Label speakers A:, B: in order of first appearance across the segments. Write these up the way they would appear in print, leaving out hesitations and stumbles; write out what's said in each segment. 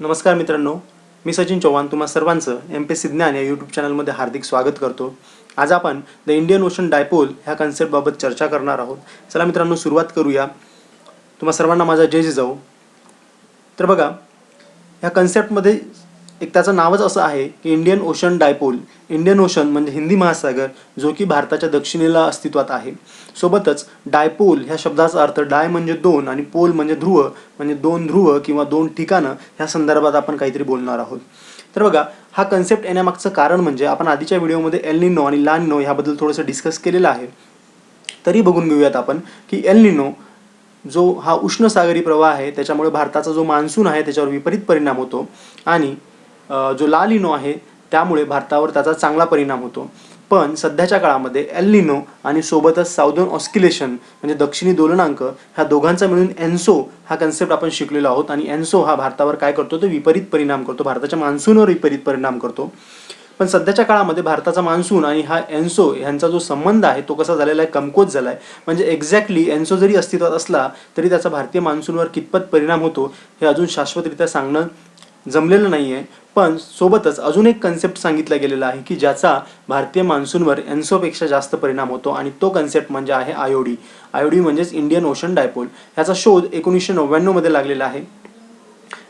A: नमस्कार मित्रांनो, मी सचिन चौहान तुम्हा सर्वांचं MPSC ज्ञान या यूट्यूब चॅनलमध्ये हार्दिक स्वागत करतो. आज आपण द इंडियन ओशन डायपोल ह्या कन्सेप्टबाबत चर्चा करणार आहोत. चला मित्रांनो, सुरुवात करूया. तुम्हा सर्वांना माझा जय जिजाऊ. तर बघा, ह्या कन्सेप्टमध्ये एक त्याचं नावच असं आहे की Indian ocean dipole. Indian ocean म्हणजे हिंदी महासागर, जो की भारताच्या दक्षिणेला अस्तित्वात आहे. सोबतच डायपोल ह्या शब्दाचा अर्थ डाय म्हणजे दोन आणि पोल म्हणजे ध्रुव, म्हणजे दोन ध्रुव किंवा दोन ठिकाणं ह्या संदर्भात आपण काहीतरी बोलणार आहोत. तर बघा, हा कन्सेप्ट येण्यामागचं कारण म्हणजे आपण आधीच्या व्हिडिओमध्ये एल निनो आणि ला निनो ह्याबद्दल थोडंसं डिस्कस केलेलं आहे. तरी बघून घेऊयात आपण की एल निनो जो हा उष्ण सागरी प्रवाह आहे, त्याच्यामुळे भारताचा जो मान्सून आहे त्याच्यावर विपरीत परिणाम होतो. आणि जो ला निनो आहे त्यामुळे भारतावर त्याचा चांगला परिणाम होतो. पण सध्याच्या काळामध्ये एल निनो आणि सोबतच साऊदर्न ऑस्किलेशन म्हणजे दक्षिणी दोलनांक ह्या दोघांचा मिळून एन्सो हा कन्सेप्ट आपण शिकलेलो आहोत. आणि एन्सो हा भारतावर काय करतो, तो विपरीत परिणाम करतो, भारताच्या मान्सूनवर विपरीत परिणाम करतो. पण सध्याच्या काळामध्ये भारताचा मान्सून आणि हा एन्सो ह्यांचा जो संबंध आहे तो कसा झालेला आहे, कमकुवत झाला आहे. म्हणजे एक्झॅक्टली एन्सो जरी अस्तित्वात असला तरी त्याचा भारतीय मान्सूनवर कितपत परिणाम होतो हे अजून शाश्वतरित्या सांगणं जमलेलं नाही आहे. पण सोबतच अजून एक कन्सेप्ट सांगितला गेलेला आहे की ज्याचा भारतीय मान्सूनवर एन्सोपेक्षा जास्त परिणाम होतो, आणि तो कन्सेप्ट म्हणजे आहे आयोडी. आयोडी म्हणजेच इंडियन ओशन डायपोल. ह्याचा शोध 1999 मध्ये लागलेला आहे.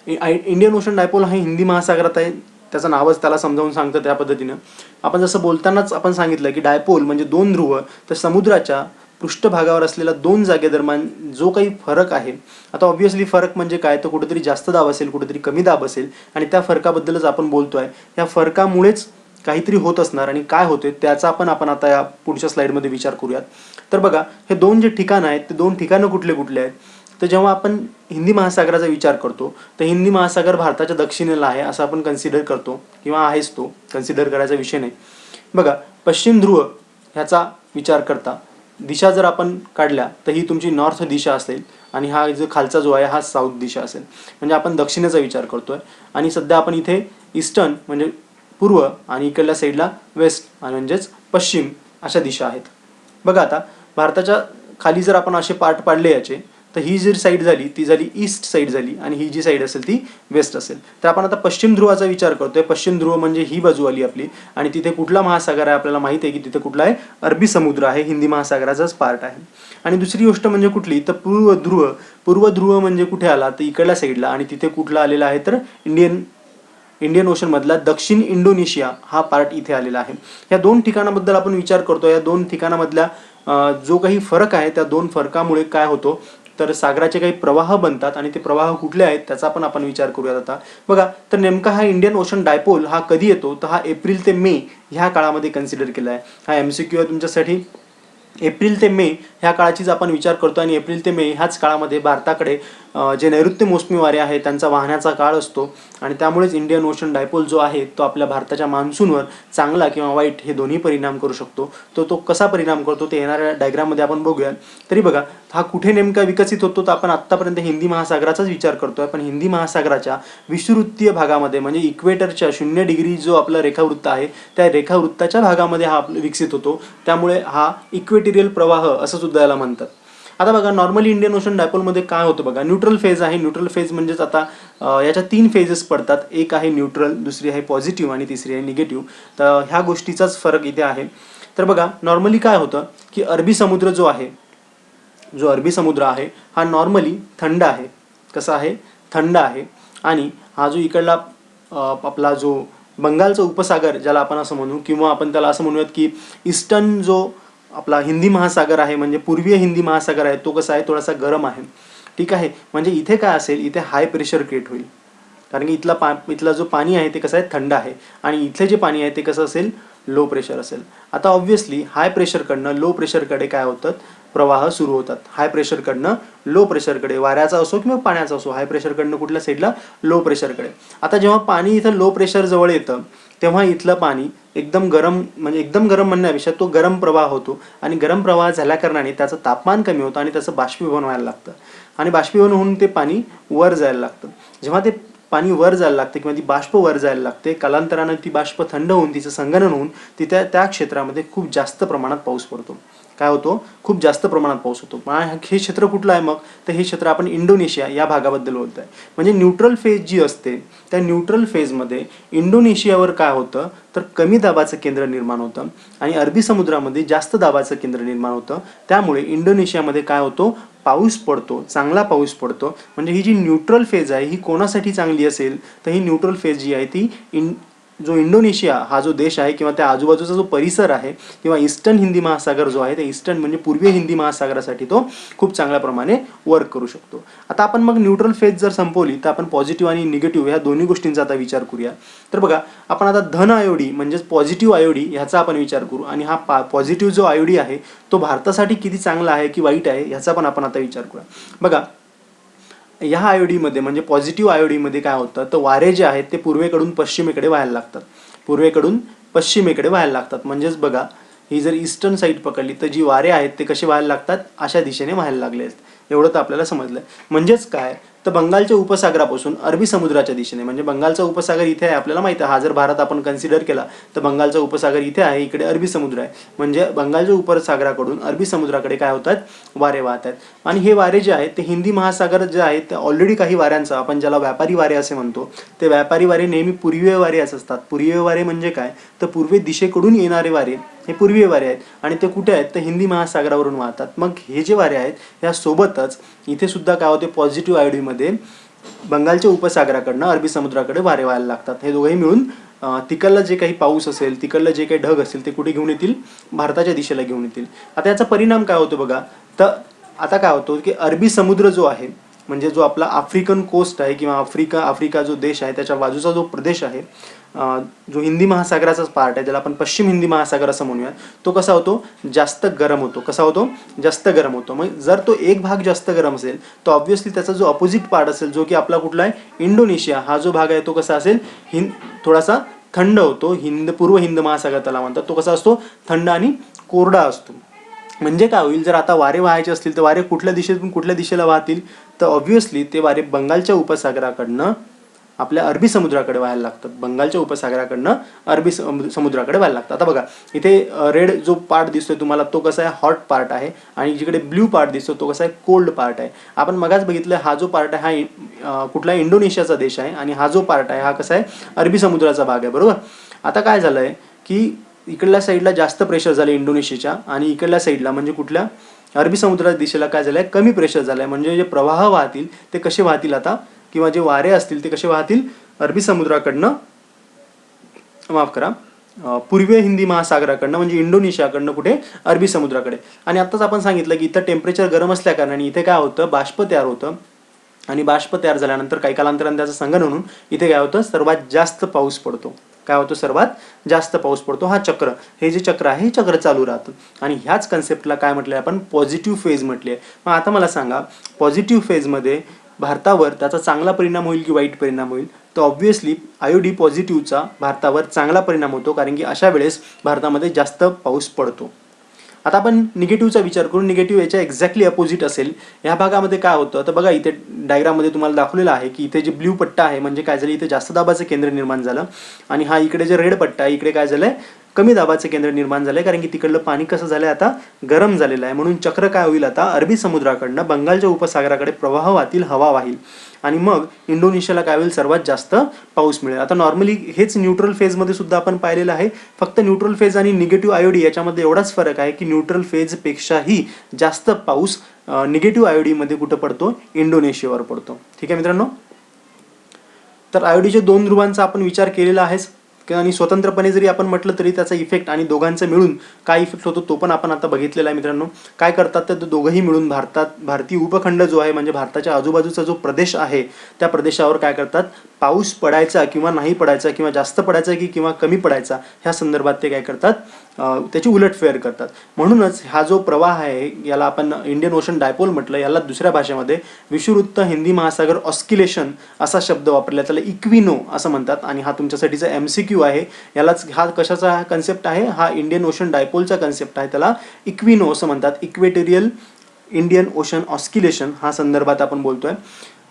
A: इंडियन ओशन डायपोल हा हिंदी महासागरात आहे, त्याचं नावच त्याला समजावून सांगतं त्या पद्धतीनं. आपण जसं बोलतानाच आपण सांगितलं की डायपोल म्हणजे दोन ध्रुव, तर समुद्राच्या पृष्ठभागावर असलेल्या दोन जागेदरम्यान जो काही फरक आहे, आता ऑब्व्हियसली फरक म्हणजे काय, तर कुठेतरी जास्त दाब असेल, कुठेतरी कमी दाब असेल, आणि त्या फरकाबद्दलच आपण बोलतोय. या फरकामुळेच काहीतरी होत असणार, आणि काय होते त्याचा आपण आता या पुढच्या स्लाइडमध्ये विचार करूयात. तर बघा, हे दोन जे ठिकाणं आहेत ते दोन ठिकाणं कुठले कुठले आहेत. तर जेव्हा आपण हिंदी महासागराचा विचार करतो तर हिंदी महासागर भारताच्या दक्षिणेला आहे असं आपण कन्सिडर करतो, किंवा आहेच, तो कन्सिडर करायचा विषय नाही. बघा, पश्चिम ध्रुव ह्याचा विचार करता दिशा जर आपण काढल्या तर ही तुमची नॉर्थ दिशा असेल, आणि हा जो खालचा जो आहे हा साऊथ दिशा असेल. म्हणजे आपण दक्षिणेचा विचार करतोय. आणि सध्या आपण इथे ईस्टर्न म्हणजे पूर्व आणि इकडल्या साईडला वेस्ट म्हणजेच पश्चिम अशा दिशा आहेत. बघा, आता भारताच्या खाली जर आपण असे पार्ट पाडले याचे, तर ही जी साईड झाली ती झाली ईस्ट साईड झाली, आणि ही जी साईड असेल ती वेस्ट असेल. तर आपण आता पश्चिम ध्रुवाचा विचार करतोय. पश्चिम ध्रुव म्हणजे ही बाजू आली आपली, आणि तिथे कुठला महासागर आहे आपल्याला माहिती आहे की तिथे कुठला आहे, अरबी समुद्र आहे, हिंदी महासागराचाच पार्ट आहे. आणि दुसरी गोष्ट म्हणजे कुठली, तर पूर्व ध्रुव. पूर्व ध्रुव म्हणजे कुठे आला, तर इकडल्या साईडला, आणि तिथे कुठला आलेला आहे, तर इंडियन ओशन मधला दक्षिण इंडोनेशिया हा पार्ट इथे आलेला आहे. या दोन ठिकाणाबद्दल आपण विचार करतो. या दोन ठिकाणामधल्या जो काही फरक आहे त्या दोन फरकामुळे काय होतो, तर सागराचे काही प्रवाह बनतात, आणि ते प्रवाह कुठले आहेत त्याचा पण आपण विचार करूयात आता. बघा, तर नेमका हा इंडियन ओशन डायपोल हा कधी येतो, तर हा एप्रिल ते मे ह्या काळामध्ये कन्सिडर केला आहे. हा MCQ आहे तुमच्यासाठी. एप्रिल ते मे ह्या काळाचीच आपण विचार करतो, आणि एप्रिल ते मे ह्याच काळामध्ये भारताकडे जे नैऋत्य मोसमी वारे आहे त्यांचा वाहण्याचा काळ असतो. आणि त्यामुळेच इंडियन ओशन डायपोल जो आहे तो आपल्या भारताच्या मान्सूनवर चांगला किंवा वाईट हे दोन्ही परिणाम करू शकतो. तो कसा परिणाम करतो ते येणाऱ्या डायग्राममध्ये आपण बघूया. तरी बघा, हा कुठे नेमका विकसित होतो, तर आपण आत्तापर्यंत हिंदी महासागराचाच विचार करतोय. पण हिंदी महासागराच्या विषुवृत्तीय भागामध्ये म्हणजे इक्वेटरच्या 0 डिग्री जो आपला रेखावृत्त आहे त्या रेखावृत्ताच्या भागामध्ये हा विकसित होतो. त्यामुळे हा इक्वेटोरियल प्रवाह असं सुद्धा याला म्हणतात. आता बघा, नॉर्मली इंडियन ओशन डायपोलमध्ये काय होतं बघा, न्यूट्रल फेज आहे. न्यूट्रल फेज म्हणजेच आता याच्या 3 फेजेस पडतात. एक आहे न्यूट्रल, दुसरी आहे पॉझिटिव्ह, आणि तिसरी आहे निगेटिव्ह. तर ह्या गोष्टीचाच फरक इथे आहे. तर बघा, नॉर्मली काय होतं की अरबी समुद्र जो आहे, जो अरबी समुद्र आहे हा नॉर्मली थंड आहे. कसा आहे, थंड आहे. आणि हा जो इकडला आपला जो बंगालचा उपसागर ज्याला आपण असं म्हणू, किंवा आपण त्याला असं म्हणूयात की ईस्टर्न जो आपला हिंदी महासागर आहे म्हणजे पूर्वीय हिंदी महासागर आहे, तो कसा आहे, थोडासा गरम आहे. ठीक आहे. म्हणजे इथे काय असेल, इथे हाय प्रेशर क्रिएट होईल, कारण की इथला जो पाणी आहे ते कसं आहे, थंड आहे. आणि इथले जे पाणी आहे ते कसं असेल, लो प्रेशर असेल. आता ऑब्व्हियसली हाय प्रेशरकडनं लो प्रेशरकडे काय होतात, प्रवाह सुरू होतात. हाय प्रेशरकडनं लो प्रेशरकडे, वाऱ्याचा असो किंवा पाण्याचा असो, हाय प्रेशरकडनं कुठल्या साईडला, लो प्रेशरकडे. आता जेव्हा पाणी इथं लो प्रेशर जवळ येतं तेव्हा इथलं पाणी एकदम गरम, म्हणजे एकदम गरम म्हणण्यापेक्षा तो गरम प्रवाह होतो, आणि गरम प्रवाह झाल्याकारणाने त्याचं तापमान कमी होतं आणि त्याचं बाष्पीभवन व्हायला लागतं, आणि बाष्पीभवन होऊन ते पाणी वर जायला लागतं. जेव्हा ते पाणी वर जायला लागते किंवा ती बाष्प वर जायला लागते, कालांतरानं ती बाष्प थंड होऊन तिचं संगणन होऊन तिथे त्या क्षेत्रामध्ये खूप जास्त प्रमाणात पाऊस पडतो. काय होतो, खूप जास्त प्रमाणात पाऊस होतो. हे क्षेत्र कुठलं आहे मग, तर हे क्षेत्र आपण इंडोनेशिया या भागाबद्दल बोलत आहे. म्हणजे न्यूट्रल फेज जी असते त्या न्यूट्रल फेजमध्ये इंडोनेशियावर काय होतं, तर कमी दाबाचं केंद्र निर्माण होतं आणि अरबी समुद्रामध्ये जास्त दाबाचं केंद्र निर्माण होतं. त्यामुळे इंडोनेशियामध्ये काय होतो, पाऊस पडतो, चांगला पाऊस पडतो. म्हणजे ही जी न्यूट्रल फेज आहे ही कोणासाठी चांगली असेल, तर ही न्यूट्रल फेज जी आहे ती जो इंडोनेशिया हा जो देश आहे किंवा त्या आजूबाजूचा जो परिसर आहे किंवा ईस्टर्न हिंदी महासागर जो आहे, ते ईस्टर्न म्हणजे पूर्वीय हिंदी महासागरासाठी तो खूप चांगल्या प्रमाणे वर्क करू शकतो. आता आपण मग न्यूट्रल फेज जर संपवली तर आपण पॉझिटिव्ह आणि निगेटिव्ह ह्या दोन्ही गोष्टींचा आता विचार करूया. तर बघा, आपण आता धन आयोडी म्हणजेच पॉझिटिव्ह आयोडी ह्याचा आपण विचार करू आणि हा पॉझिटिव्ह जो आयोडी आहे तो भारतासाठी किती चांगला आहे की वाईट आहे ह्याचा पण आपण आता विचार करूया. बघा, ह्या आयोडीमध्ये म्हणजे पॉझिटिव्ह आयोडीमध्ये काय होतं, तर वारे जे आहेत ते पूर्वेकडून पश्चिमेकडे व्हायला लागतात. पूर्वेकडून पश्चिमेकडे व्हायला लागतात. म्हणजेच बघा, ही जर ईस्टर्न साईड पकडली तर जी वारे आहेत ते कसे व्हायला लागतात, अशा दिशेने व्हायला लागले आहेत. एवढं तर आपल्याला समजलं. म्हणजेच काय, तर बंगालच्या उपसागरापासून अरबी समुद्राच्या दिशेने, म्हणजे बंगालचा उपसागर इथे आहे आपल्याला माहिती आहे. हा जर भारत आपण कन्सिडर केला तर बंगालचा उपसागर इथे आहे, इकडे अरबी समुद्र आहे. म्हणजे बंगालच्या उपसागराकडून अरबी समुद्राकडे काय होतात, वारे वाहत आहेत. आणि हे वारे जे आहेत ते हिंदी महासागर जे आहेत ते ऑलरेडी काही वाऱ्यांचा, आपण ज्याला व्यापारी वारे असे म्हणतो, ते व्यापारी वारे नेहमी पूर्वीय वारे असतात. पूर्वीय वारे म्हणजे काय, तर पूर्व दिशेकडून येणारे वारे हे पूर्वीय वारे आहेत आणि ते कुठे आहेत, तर हिंदी महासागरावरून वाहतात. मग हे जे वारे आहेत यासोबतच इथे सुद्धा काय होते, पॉझिटिव्ह आयोडीमध्ये बंगालच्या उपसागराकडनं अरबी समुद्राकडे वारे व्हायला लागतात. हे दोघेही मिळून तिकडलं जे काही पाऊस असेल, तिकडलं जे काही ढग असेल ते कुठे घेऊन येतील, भारताच्या दिशेला घेऊन येतील. आता याचा परिणाम काय होतो बघा, तर आता काय होतो की अरबी समुद्र जो आहे, म्हणजे जो आपला आफ्रिकन कोस्ट आहे किंवा आफ्रिका जो देश आहे त्याच्या बाजूचा जो प्रदेश आहे, जो हिंदी महासागराचाच पार्ट आहे, ज्याला आपण पश्चिम हिंदी महासागर असं म्हणूया, तो कसा होतो, जास्त गरम होतो. कसा होतो, जास्त गरम होतो. मग जर तो एक भाग जास्त गरम असेल तर ऑब्व्हियसली त्याचा जो अपोजिट पार्ट असेल, जो की आपला कुठला आहे, इंडोनेशिया, हा जो भाग आहे तो कसा असेल, थोडासा थंड होतो. पूर्व हिंद महासागर त्याला म्हणतात. तो कसा असतो, थंड आणि कोरडा असतो. म्हणजे काय होईल, जर आता वारे वाहायचे असतील तर वारे कुठल्या दिशेतून कुठल्या दिशेला वाहतील, तर ऑब्व्हियसली ते वारे बंगालच्या उपसागराकडनं आपल्या अरबी समुद्राकडे व्हायला लागतात. बंगालच्या उपसागराकडनं अरबी समुद्राकडे व्हायला लागतात. आता बघा, इथे रेड जो पार्ट दिसतोय तुम्हाला तो कसा आहे, हॉट पार्ट आहे आणि जिकडे ब्ल्यू पार्ट दिसतो तो कसा आहे, कोल्ड पार्ट आहे. आपण मगाच बघितलं, हा जो पार्ट आहे हा कुठला इंडोनेशियाचा देश आहे आणि हा जो पार्ट आहे हा कसा आहे, अरबी समुद्राचा भाग आहे. बरोबर. आता काय झालंय की इकडल्या साईडला जास्त प्रेशर झालं इंडोनेशियाच्या आणि इकडल्या साईडला म्हणजे कुठल्या, अरबी समुद्राच्या दिशेला काय झालंय, कमी प्रेशर झालंय. म्हणजे जे प्रवाह वाहतील ते कसे वाहतील आता, किंवा जे वारे असतील ते कसे वाहतील, अरबी समुद्राकडनं, माफ करा, पूर्वीय हिंदी महासागराकडनं म्हणजे इंडोनेशियाकडनं कुठे, अरबी समुद्राकडे. आणि आताच आपण सांगितलं की इथं टेम्परेचर गरम असल्या कारणाने इथे काय होतं, बाष्प तयार होतं आणि बाष्प तयार झाल्यानंतर काही कालांतराने त्याचं संगणन होऊन इथे काय होतं, सर्वात जास्त पाऊस पडतो. काय होतं, सर्वात जास्त पाऊस पडतो. हा चक्र, हे जे चक्र आहे हे चक्र चालू राहतं आणि ह्याच कन्सेप्टला काय म्हटलंय आपण, पॉझिटिव्ह फेज म्हटले. मग आता मला सांगा, पॉझिटिव्ह फेजमध्ये भारतावर त्याचा चांगला परिणाम होईल की वाईट परिणाम होईल, तर ऑब्व्हियसली आयोडी पॉझिटिव्हचा भारतावर चांगला परिणाम होतो, कारण की अशा वेळेस भारतामध्ये जास्त पाऊस पडतो. आता आपण निगेटिव्हचा विचार करू. निगेटिव्ह याच्या एक्झॅक्टली अपोजिट असेल. या भागामध्ये काय होतं, तर बघा इथे डायग्राममध्ये तुम्हाला दाखवलेलं आहे की इथे जे ब्ल्यू पट्टा आहे म्हणजे काय झालं, इथे जास्त दाबाचं केंद्र निर्माण झालं आणि हा इकडे जे रेड पट्टा आहे इकडे काय झालंय, कमी दाबाचे केंद्र निर्माण झालंय, कारण की तिकडलं पाणी कसं झालंय, आता गरम झालेलं आहे. म्हणून चक्र काय होईल, आता अरबी समुद्राकडनं बंगालच्या उपसागराकडे प्रवाह वाहतील, हवा वाहील आणि मग इंडोनेशियाला काय होईल, सर्वात जास्त पाऊस मिळेल. आता नॉर्मली हेच न्यूट्रल फेजमध्ये सुद्धा आपण पाहिलेलं आहे. फक्त न्यूट्रल फेज आणि निगेटिव्ह आयोडी याच्यामध्ये एवढाच फरक आहे की न्यूट्रल फेजपेक्षाही जास्त पाऊस निगेटिव्ह आयोडीमध्ये कुठं पडतो, इंडोनेशियावर पडतो. ठीक आहे मित्रांनो. तर आयोडीच्या दोन ध्रुवांचा आपण विचार केलेला आहेच आणि स्वतंत्रपणे जरी आपण म्हटलं तरी त्याचा इफेक्ट आणि दोघांचं मिळून काय इफेक्ट होतो तो पण आपण आता बघितलेला आहे. मित्रांनो, काय करतात तर दोघंही मिळून भारतीय उपखंड जो आहे म्हणजे भारताच्या आजूबाजूचा जो प्रदेश आहे त्या प्रदेशावर काय करतात, पाऊस पडायचा किंवा नाही पडायचा किंवा जास्त पडायचा की किंवा कमी पडायचा ह्या संदर्भात ते काय करतात, त्याची उलटफेर करतात. म्हणूनच हा जो प्रवाह आहे याला आपण इंडियन ओशन डायपोल म्हटलं. याला दुसऱ्या भाषेमध्ये विषुववृत्त हिंदी महासागर ऑस्किलेशन असा शब्द वापरला, त्याला इक्विनो असं म्हणतात आणि हा तुमच्यासाठीचा MCQ आहे. यालाच, हा कशाचा कन्सेप्ट आहे, हा इंडियन ओशन डायपोलचा कन्सेप्ट आहे. त्याला इक्विनो असं म्हणतात, इक्वेटोरियल इंडियन ओशन ऑस्किलेशन हा संदर्भात आपण बोलतोय.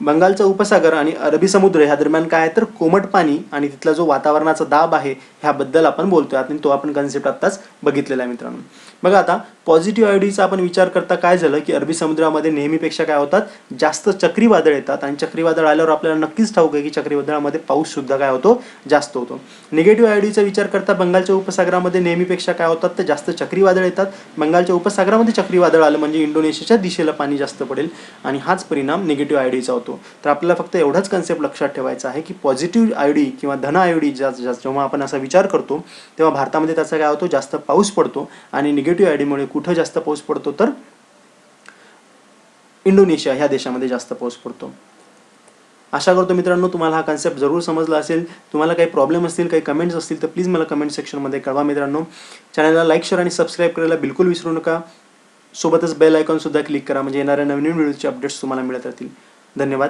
A: बंगालचा उपसागर आणि अरबी समुद्र ह्या दरम्यान काय आहे तर कोमट पाणी आणि तिथला जो वातावरणाचा दाब आहे ह्याबद्दल आपण बोलतोय आणि तो आपण कन्सेप्ट आत्ताच बघितलेला आहे मित्रांनो. बघा आता पॉझिटिव्ह आयडीचा आपण विचार करता काय झालं की अरबी समुद्रामध्ये नेहमीपेक्षा काय होतात जास्त चक्रीवादळ येतात आणि चक्रीवादळ आल्यावर आपल्याला नक्कीच ठाऊक आहे की चक्रीवादळामध्ये पाऊस सुद्धा काय होतो जास्त होतो. निगेटिव्ह आयडीचा विचार करता बंगालच्या उपसागरामध्ये नेहमीपेक्षा काय होतात तर जास्त चक्रीवादळ येतात. बंगालच्या उपसागरामध्ये चक्रीवादळ आलं म्हणजे इंडोनेशियाच्या दिशेला पाणी जास्त पडेल आणि हाच परिणाम निगेटिव्ह आयडीचा होतो. तर आपल्याला फक्त एवढाच कन्सेप्ट लक्षात ठेवायचा आहे की पॉझिटिव्ह आयडी किंवा धन आयडी जेव्हा आपण असा विचार करतो तेव्हा भारतामध्ये त्याचा काय होतो जास्त पाऊस पडतो आणि निगेटिव्ह आयडीमुळे कुठं जास्त पाऊस पडतो तर इंडोनेशिया ह्या देशामध्ये जास्त पाऊस पडतो. आशा करतो मित्रांनो तुम्हाला हा कन्सेप्ट जरूर समजला असेल. तुम्हाला काही प्रॉब्लेम असतील काही कमेंट्स असतील तर प्लीज मला कमेंट सेक्शनमध्ये कळवा मित्रांनो. चॅनलला लाईक शेअर आणि सबस्क्राईब करायला बिलकुल विसरू नका. सोबतच बेल आयकॉन सुद्धा क्लिक करा म्हणजे येणाऱ्या नवीन व्हिडिओचे अपडेट्स तुम्हाला मिळत राहतील. धन्यवाद.